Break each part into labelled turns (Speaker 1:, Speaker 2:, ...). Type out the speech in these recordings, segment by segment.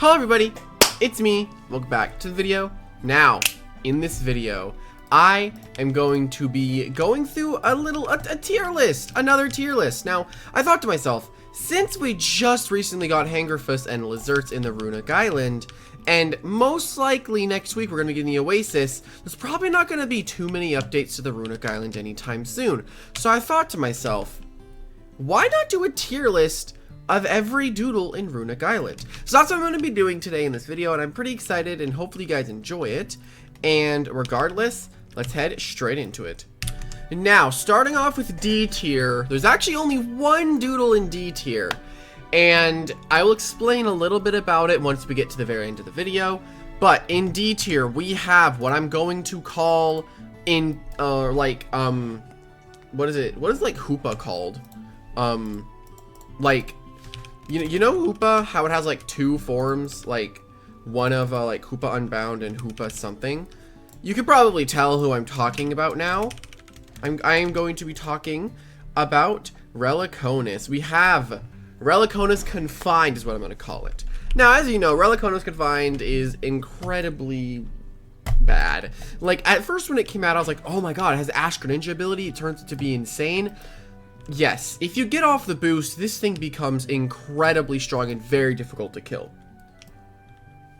Speaker 1: Hello everybody, it's me. Welcome back to the video. Now, in this video, I am going to be going through a tier list, another tier list. Now, I thought to myself, since we just recently got Hangerfuss and Lizards in the Runic Island, and most likely next week we're going to be getting the Oasis, there's probably not going to be too many updates to the Runic Island anytime soon. So I thought to myself, why not do a tier list of every doodle in Runic Island? So that's what I'm going to be doing today in this video, and I'm pretty excited, and hopefully you guys enjoy it. And regardless, let's head straight into it. Now, starting off with D tier, there's actually only one doodle in D tier, and I will explain a little bit about it once we get to the very end of the video. But in D tier, we have what I'm going to call what is it? What is like Hoopa called? Like, you know Hoopa, how it has like two forms, like one of like Hoopa Unbound and Hoopa something. You could probably tell who I'm talking about now. I am going to be talking about Reliconis. We have Reliconis Confined is what I'm going to call it. Now, as you know, Reliconis Confined is incredibly bad. Like, at first when it came out, I was like, oh my god, it has Ash Greninja ability. It turns out to be insane. Yes, if you get off the boost, this thing becomes incredibly strong and very difficult to kill.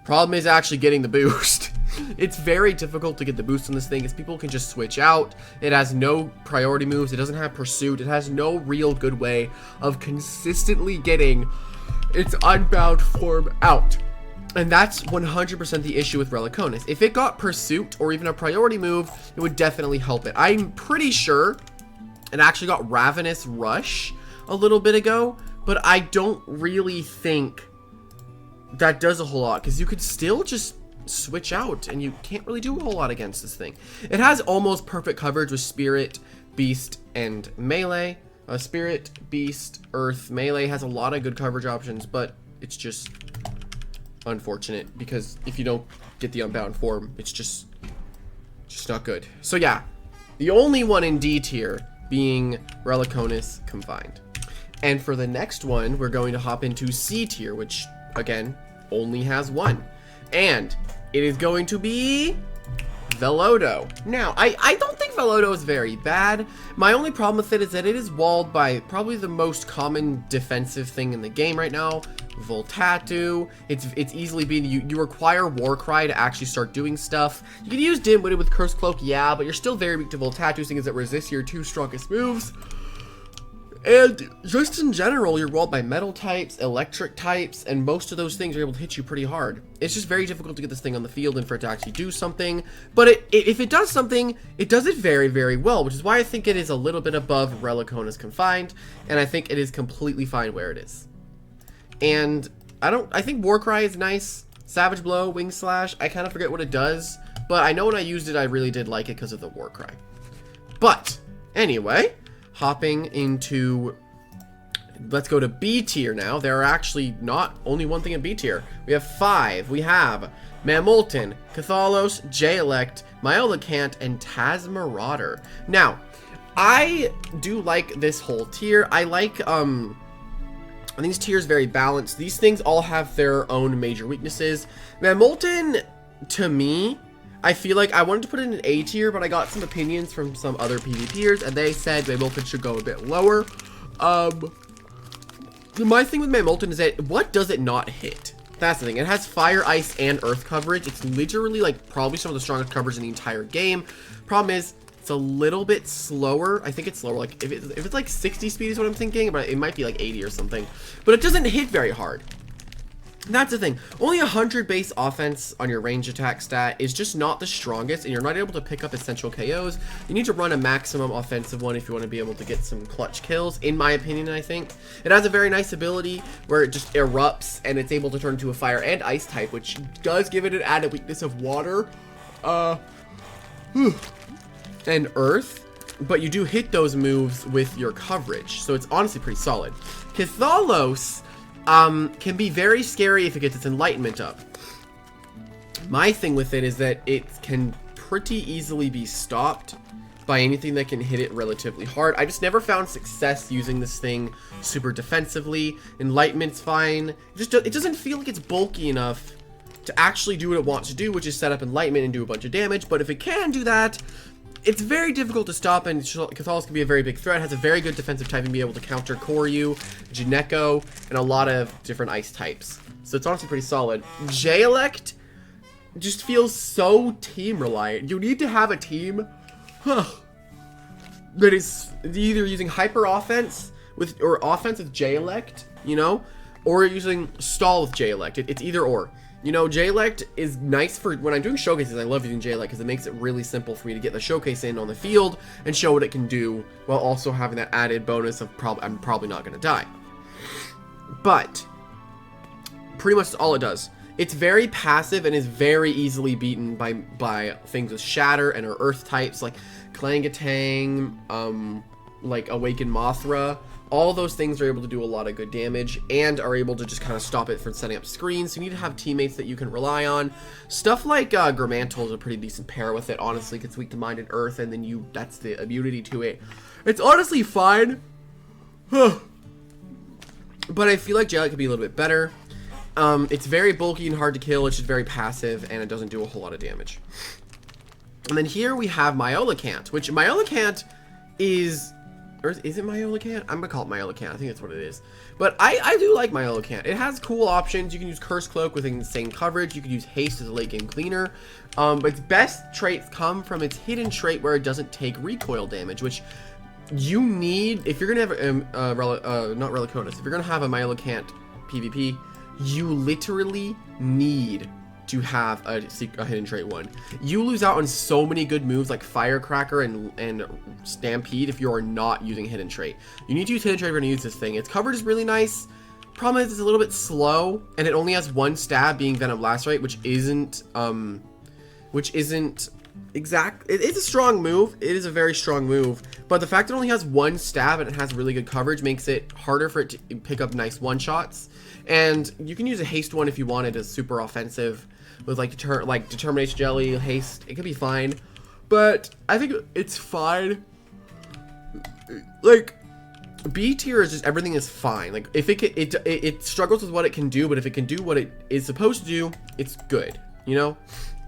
Speaker 1: Problem is actually getting the boost. It's very difficult to get the boost on this thing, because people can just switch out. It has no priority moves. It doesn't have pursuit. It has no real good way of consistently getting its unbound form out. And that's 100% the issue with Reliconis. If it got pursuit or even a priority move, it would definitely help it. I'm pretty sure it actually got Ravenous Rush a little bit ago, but I don't really think that does a whole lot, because you could still just switch out and you can't really do a whole lot against this thing. It has almost perfect coverage with Spirit, Beast, and Melee. Spirit, Beast, Earth, Melee has a lot of good coverage options, but it's just unfortunate, because if you don't get the unbound form, it's just not good. So yeah, the only one in D tier being Reliconis Confined. And for the next one, we're going to hop into C tier, which again only has one, and it is going to be Velodo. Now, I don't think Velodo is very bad. My only problem with it is that it is walled by probably the most common defensive thing in the game right now, Voltatu. It's easily beaten. You require Warcry to actually start doing stuff. You can use Dim-Witted with Curse Cloak, yeah, but you're still very weak to Voltatu, seeing as it resists your two strongest moves. And just in general, you're walled by metal types, electric types, and most of those things are able to hit you pretty hard. It's just very difficult to get this thing on the field and for it to actually do something. But if it does something, it does it very, very well, which is why I think it is a little bit above Reliconis Confined, and I think it is completely fine where it is. And I think Warcry is nice. Savage Blow, Wing Slash, I kind of forget what it does, but I know when I used it, I really did like it because of the Warcry. But anyway, hopping into, let's go to B tier now. There are actually not only one thing in B tier. We have 5. We have Mamolten, Cathalos, J-Elect, Myolacant, and Tazmarauder. Now, I do like this whole tier. I like, I think this tier is very balanced. These things all have their own major weaknesses. Mamolten, to me, I feel like I wanted to put it in an A tier, but I got some opinions from some other PvPers, and they said Mamolten should go a bit lower. My thing with Mamolten is that, what does it not hit? That's the thing. It has Fire, Ice, and Earth coverage. It's literally like probably some of the strongest coverage in the entire game. Problem is, it's a little bit slower. I think it's slower. Like if it's like 60 speed is what I'm thinking, but it might be like 80 or something. But it doesn't hit very hard. That's the thing. Only 100 base offense on your range attack stat is just not the strongest, and you're not able to pick up essential KOs. You need to run a maximum offensive one if you want to be able to get some clutch kills, in my opinion. I think it has a very nice ability where it just erupts and it's able to turn into a fire and ice type, which does give it an added weakness of water and earth, but you do hit those moves with your coverage, so it's honestly pretty solid. Cathalos can be very scary if it gets its enlightenment up. My thing with it is that it can pretty easily be stopped by anything that can hit it relatively hard. I just never found success using this thing super defensively. Enlightenment's fine. It doesn't feel like it's bulky enough to actually do what it wants to do, which is set up Enlightenment and do a bunch of damage. But if it can do that, it's very difficult to stop, and Cathalis can be a very big threat. It has a very good defensive type and be able to counter Koryu, Jineko, and a lot of different ice types. So it's honestly pretty solid. J-Elect just feels so team reliant. You need to have a team that is either using hyper offense or offense with J-Elect, you know, or using stall with J-Elect. It's either or. You know, J-Elect is nice for when I'm doing showcases. I love using J-Elect because it makes it really simple for me to get the showcase in on the field and show what it can do, while also having that added bonus of I'm probably not going to die. But pretty much all it does. It's very passive and is very easily beaten by things with Shatter and or Earth types like Klangatang, like Awakened Mothra. All those things are able to do a lot of good damage and are able to just kind of stop it from setting up screens. So you need to have teammates that you can rely on. Stuff like Gramantle is a pretty decent pair with it. Honestly, it's weak to Mind and Earth, and then that's the immunity to it. It's honestly fine. But I feel like J-Elect could be a little bit better. It's very bulky and hard to kill. It's just very passive, and it doesn't do a whole lot of damage. And then here we have Myolacant, which Myolacant is... Or is it Myolacant? I'm gonna call it Myolacant. I think that's what it is. But I do like Myolacant. It has cool options. You can use Curse Cloak with insane coverage. You can use Haste as a late game cleaner. But its best traits come from its hidden trait where it doesn't take recoil damage, which you need if you're gonna have not Relicotus. If you're gonna have a Myolacant PvP, you literally need to have a hidden trait one. You lose out on so many good moves like Firecracker and Stampede if you are not using hidden trait. You need to use hidden trait if you're going to use this thing. Its coverage is really nice. Problem is it's a little bit slow, and it only has one stab, being Venom Lacerate, which isn't exact. It is a strong move. It is a very strong move, but the fact it only has one stab and it has really good coverage makes it harder for it to pick up nice one shots. And you can use a haste one if you wanted as super offensive with like Determination Jelly, haste. It could be fine, but I think it's fine. Like B tier is just everything is fine. Like if it struggles with what it can do, but if it can do what it is supposed to do, it's good, you know.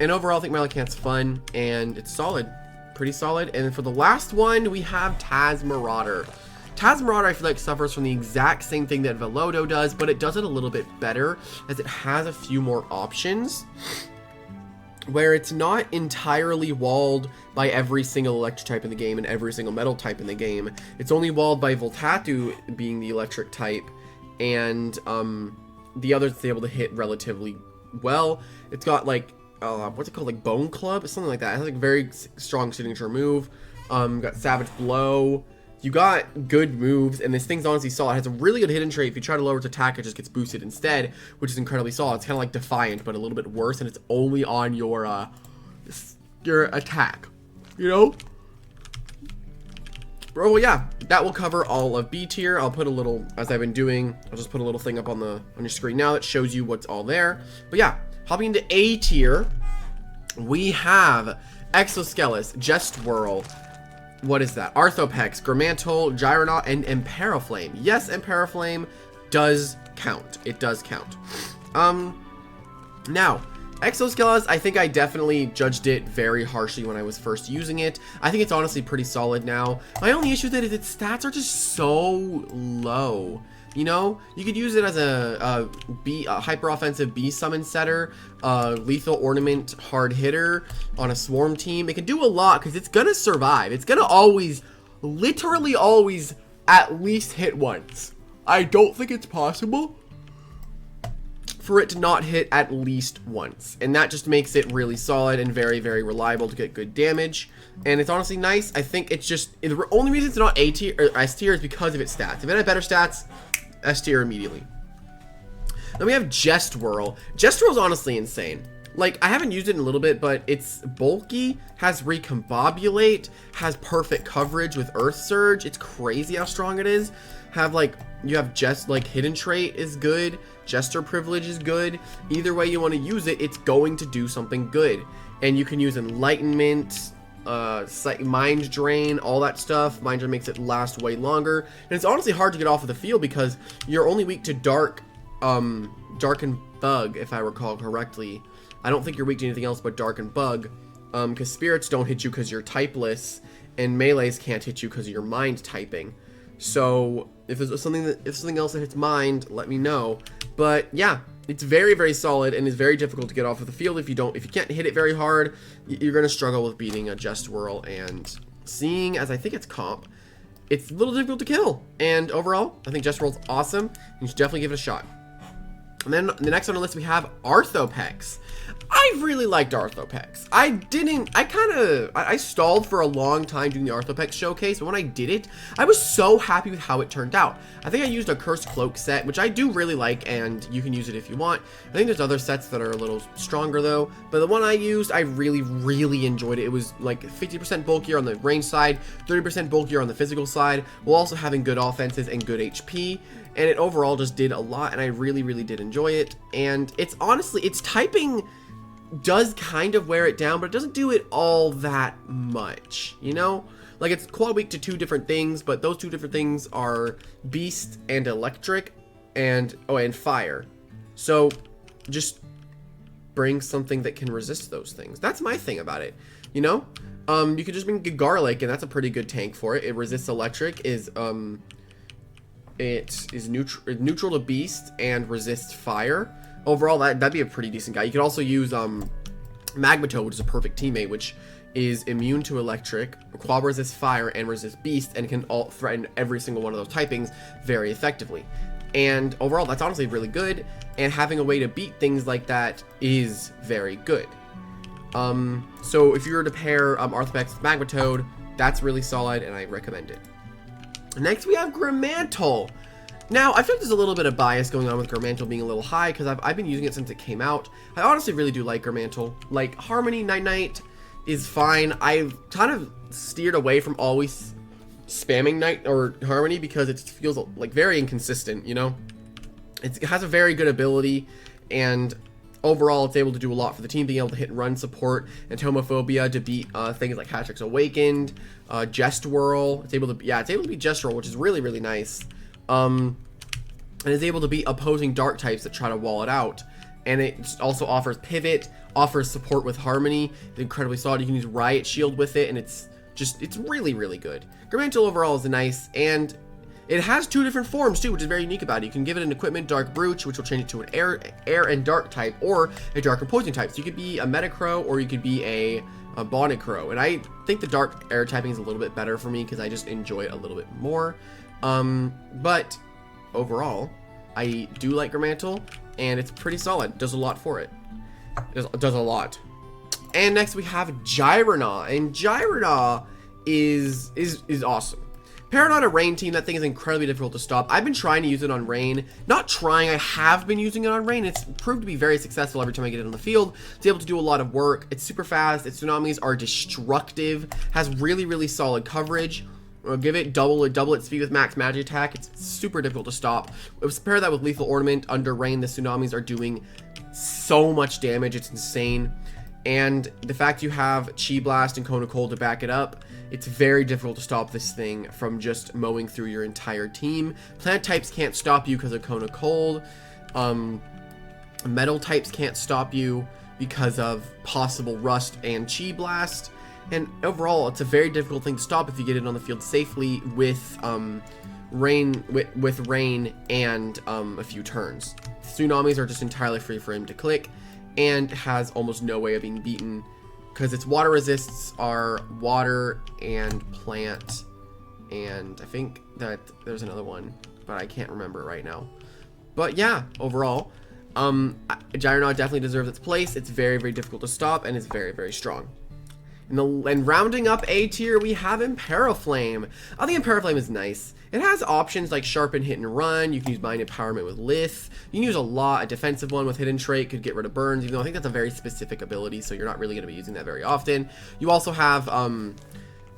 Speaker 1: And overall, I think Myolacant's fun and it's solid, pretty solid. And then for the last one, we have Tazmarauder. Tazmarauder, I feel like, suffers from the exact same thing that Velodo does, but it does it a little bit better, as it has a few more options, where it's not entirely walled by every single electric type in the game and every single metal type in the game. It's only walled by Voltatu being the electric type, and the others it's able to hit relatively well. It's got, like, what's it called, like Bone Club? Something like that. It has, like, a very strong signature move. Got Savage Blow. You got good moves, and this thing's honestly solid. It has a really good hidden trait. If you try to lower its attack, it just gets boosted instead, which is incredibly solid. It's kind of like Defiant, but a little bit worse, and it's only on your attack, you know? Well, yeah, that will cover all of B tier. I'll put a little, as I've been doing, I'll just put a little thing up on your screen now that shows you what's all there. But yeah, hopping into A tier, we have Exoskelis, Jestwhirl. What is that? Arthopex, Gramantle, Gyronaut, and Imperaflame. Yes, Imperaflame does count. It does count. Now, Exoskelis, I think I definitely judged it very harshly when I was first using it. I think it's honestly pretty solid now. My only issue with it is its stats are just so low. You know, you could use it as a hyper offensive B summon setter, lethal ornament hard hitter on a swarm team. It can do a lot because it's gonna survive. It's gonna always, literally always, at least hit once. I don't think it's possible for it to not hit at least once, and that just makes it really solid and very, very reliable to get good damage. And it's honestly nice. I think it's just the only reason it's not A tier or S tier is because of its stats. If it had better stats, S tier immediately. Then we have Jestwhirl. Jestwhirl's honestly insane. Like, I haven't used it in a little bit, but it's bulky, has Recombobulate, has perfect coverage with Earth Surge. It's crazy how strong it is. You have Hidden Trait is good, Jester Privilege is good. Either way you want to use it, it's going to do something good. And you can use Enlightenment, mind drain, all that stuff. Mind drain makes it last way longer, and it's honestly hard to get off of the field because you're only weak to dark and bug, if I recall correctly. I don't think you're weak to anything else but dark and bug, because spirits don't hit you because you're typeless, and melees can't hit you because of your mind typing. So if there's something else that hits mind, let me know. But yeah, it's very, very solid and is very difficult to get off of the field. If you can't hit it very hard, you're gonna struggle with beating a Jest Whirl. And seeing as I think it's comp, it's a little difficult to kill. And overall, I think Jest Whirl's awesome. You should definitely give it a shot. And then the next on the list we have Arthopex. I really liked Arthopex. I stalled for a long time doing the Arthopex showcase, but when I did it, I was so happy with how it turned out. I think I used a Cursed Cloak set, which I do really like, and you can use it if you want. I think there's other sets that are a little stronger though, but the one I used, I really, really enjoyed it. It was like 50% bulkier on the range side, 30% bulkier on the physical side, while also having good offenses and good HP. And it overall just did a lot, and I really, really did enjoy it. And it's honestly, its typing does kind of wear it down, but it doesn't do it all that much, you know? Like, it's quad weak to two different things, but those two different things are beast and electric and fire. So just bring something that can resist those things. That's my thing about it, you know? You could just bring Garlic, and that's a pretty good tank for it. It resists electric, it is neutral to beast and resists fire. Overall, that'd be a pretty decent guy. You could also use Magmatoad, which is a perfect teammate, which is immune to electric, quad resist fire, and resist beast, and can all threaten every single one of those typings very effectively. And overall, that's honestly really good, and having a way to beat things like that is very good. So if you were to pair Arthopex with Magmatoad, that's really solid, and I recommend it. Next, we have Gramantle. Now, I feel like there's a little bit of bias going on with Gramantle being a little high, because I've been using it since it came out. I honestly really do like Gramantle. Like, Harmony, Night is fine. I've kind of steered away from always spamming Night or Harmony, because it feels, like, very inconsistent, you know? It has a very good ability, and overall, it's able to do a lot for the team, being able to hit and run support and Homophobia to beat things like Hatrix Awakened, Jest Whirl. It's able to beat Jest Whirl, which is really, really nice. And is able to beat opposing dark types that try to wall it out. And it also offers pivot, offers support with Harmony. It's incredibly solid. You can use Riot Shield with it, and it's really, really good. Gramantle overall is nice, and it has two different forms too, which is very unique about it. You can give it an equipment, Dark Brooch, which will change it to an air and dark type, or a dark and poison type. So you could be a Metacrow, or you could be a Bonnet Crow. And I think the dark air typing is a little bit better for me, because I just enjoy it a little bit more. But overall, I do like Gramantle, and it's pretty solid. Does a lot for it. Does a lot. And next we have Gyranaw, and Gyranaw is awesome. Paired on a Rain team, that thing is incredibly difficult to stop. I've been trying to use it on Rain. Not trying, I have been using it on Rain. It's proved to be very successful every time I get it on the field. It's able to do a lot of work. It's super fast. Its tsunamis are destructive. Has really, really solid coverage. Give it double its speed with max magic attack. It's super difficult to stop. Pair that with Lethal Ornament. Under Rain, the tsunamis are doing so much damage. It's insane. And the fact you have Chi Blast and Cone of Cold to back it up, it's very difficult to stop this thing from just mowing through your entire team. Plant types can't stop you because of Cone of Cold. Metal types can't stop you because of possible Rust and Chi Blast. And overall, it's a very difficult thing to stop if you get it on the field safely with rain and a few turns. Tsunamis are just entirely free for him to click, and has almost no way of being beaten, because its water resists are water and plant, and I think that there's another one, but I can't remember it right now. But yeah, overall, Gyranaw definitely deserves its place. It's very, very difficult to stop, and is very, very strong. And rounding up A tier, we have Imperaflame. I think Imperaflame is nice. It has options like Sharpen, Hit, and Run. You can use Mind Empowerment with Lith. You can use a defensive one with Hidden Trait. Could get rid of burns, even though I think that's a very specific ability, so you're not really going to be using that very often. You also have,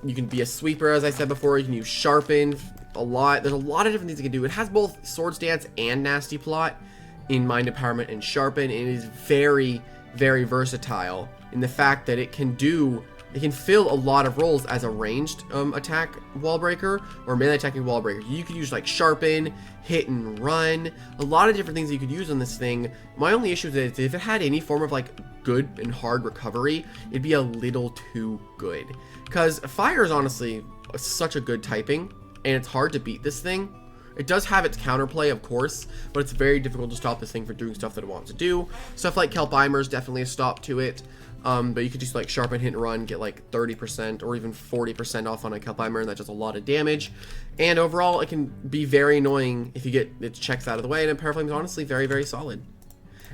Speaker 1: you can be a Sweeper, as I said before. You can use Sharpen a lot. There's a lot of different things you can do. It has both Swords Dance and Nasty Plot in Mind Empowerment and Sharpen. And it is very, very versatile in the fact that it can do it can fill a lot of roles as a ranged attack wall breaker or melee attacking wall breaker. You could use like sharpen, hit and run, a lot of different things you could use on this thing. My only issue is if it had any form of like good and hard recovery, it'd be a little too good. Because fire is honestly such a good typing, and it's hard to beat this thing. It does have its counterplay, of course, but it's very difficult to stop this thing from doing stuff that it wants to do. Stuff like Kelpeimer is definitely a stop to it. But you could just like sharpen, hit and run, get like 30% or even 40% off on a Kelpeimer, and that does a lot of damage. And overall, it can be very annoying if you get its checks out of the way, and Paraflame is honestly very, very solid.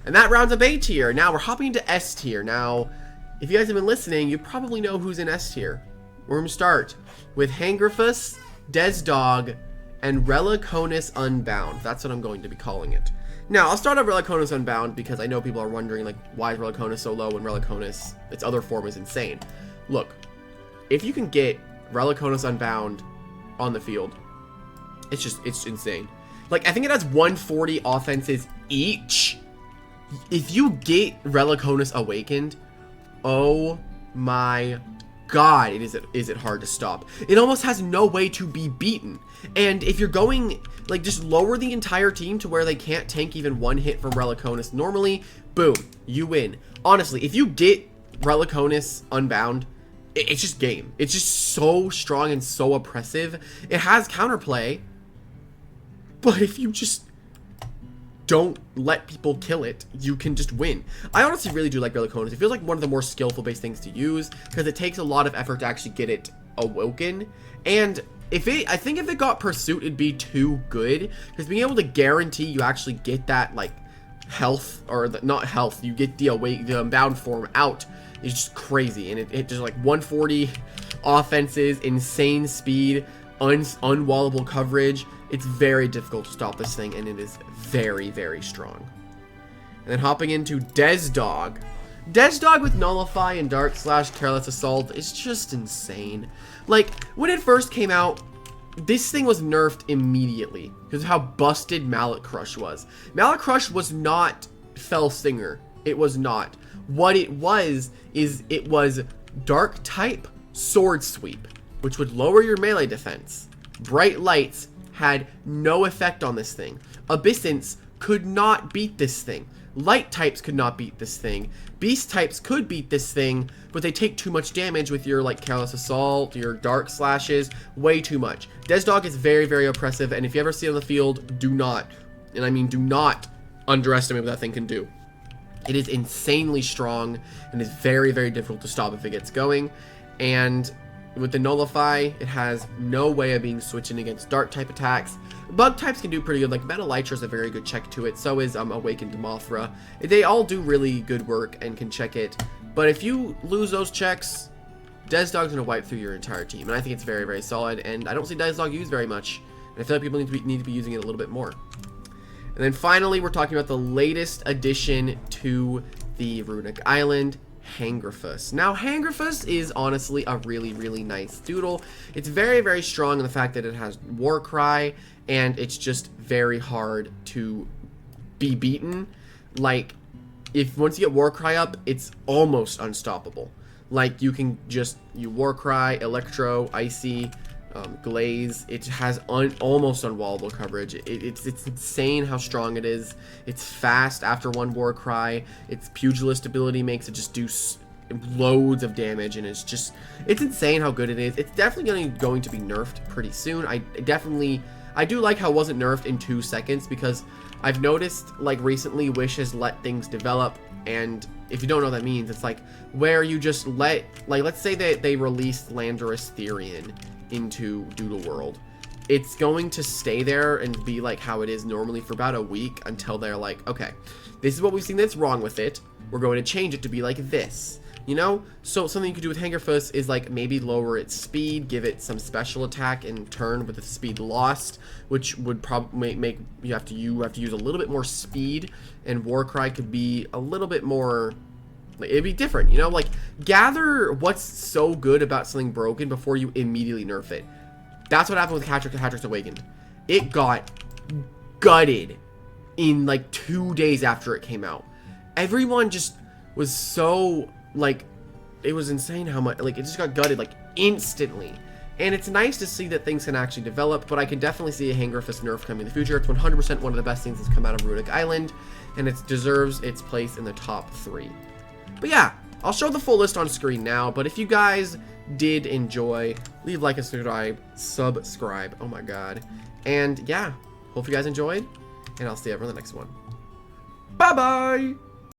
Speaker 1: And that rounds up A tier. Now we're hopping into S tier. Now, if you guys have been listening, you probably know who's in S tier. We're going to start with Hangrifus, Desdog, and Reliconus Unbound. That's what I'm going to be calling it. Now, I'll start off Reliconus Unbound because I know people are wondering, like, why is Reliconus so low when Reliconus, its other form, is insane. Look, if you can get Reliconus Unbound on the field, it's insane. Like, I think it has 140 offenses each. If you get Reliconus Awakened, oh my god, is it hard to stop. It almost has no way to be beaten. And if you're going, like, just lower the entire team to where they can't tank even one hit from Reliconus normally, boom, you win. Honestly, if you get Reliconus Unbound, it's just game. It's just so strong and so oppressive. It has counterplay, but if you just don't let people kill it, you can just win. I honestly really do like Reliconus. It feels like one of the more skillful based things to use because it takes a lot of effort to actually get it awoken. And I think if it got Pursuit, it'd be too good because being able to guarantee you actually get that like health, or not health, you get the Unbound form out is just crazy. And it just like 140 offenses, insane speed, unwallable coverage. It's very difficult to stop this thing, and it is very, very strong. And then hopping into Desdog. Desdog with Nullify and Dark Slash Careless Assault is just insane. Like, when it first came out, this thing was nerfed immediately because of how busted Mallet Crush was. Mallet Crush was not Fell Singer. It was not. What it was is it was Dark type Sword Sweep, which would lower your melee defense. Bright Lights had no effect on this thing. Abyssins could not beat this thing. Light types could not beat this thing. Beast types could beat this thing, but they take too much damage with your like Careless Assault, your Dark Slashes, way too much. Desdog is very, very oppressive, and if you ever see it on the field, do not, and I mean do not, underestimate what that thing can do. It is insanely strong and is very, very difficult to stop if it gets going. And with the Nullify, it has no way of being switching against Dark type attacks. Bug types can do pretty good, like Metal Elytra is a very good check to it, so is Awakened Mothra. They all do really good work and can check it, but if you lose those checks, Desdog's going to wipe through your entire team, and I think it's very, very solid, and I don't see Desdog used very much, and I feel like people need to be using it a little bit more. And then finally, we're talking about the latest addition to the Runic Island, Hangrifus. Now, Hangrifus is honestly a really, really nice doodle. It's very, very strong in the fact that it has Warcry, and it's just very hard to be beaten. Like, once you get Warcry up, it's almost unstoppable. Like, you can just, Warcry, Electro, Icy, Glaze. It has almost unwallable coverage. It's insane how strong it is. It's fast after one Warcry. Its Pugilist ability makes it just do loads of damage, and it's insane how good it is. It's definitely going to be nerfed pretty soon. I do like how it wasn't nerfed in 2 seconds, because I've noticed, like, recently Wish has let things develop, and if you don't know what that means, it's like where you just let, like, let's say that they released Landorus Therian into Doodle World. It's going to stay there and be like how it is normally for about a week until they're like, okay, this is what we've seen that's wrong with it. We're going to change it to be like this. You know? So something you could do with Hangrifus is like maybe lower its speed, give it some special attack in turn with the speed lost, which would probably make you have to use a little bit more speed, and Warcry could be a little bit more, like, it'd be different, you know? Like, gather what's so good about something broken before you immediately nerf it. That's what happened with Hatrix Awakened. It got gutted in like 2 days after it came out. Everyone just was so, like, it was insane how much, like, it just got gutted, like, instantly. And it's nice to see that things can actually develop, but I can definitely see a Hangriffus nerf coming in the future. It's 100% one of the best things that's come out of Runic Island, and it deserves its place in the top 3. But yeah, I'll show the full list on screen now, but if you guys did enjoy, leave a like and subscribe. Oh my god. And yeah, hope you guys enjoyed, and I'll see you everyone in the next one. Bye-bye!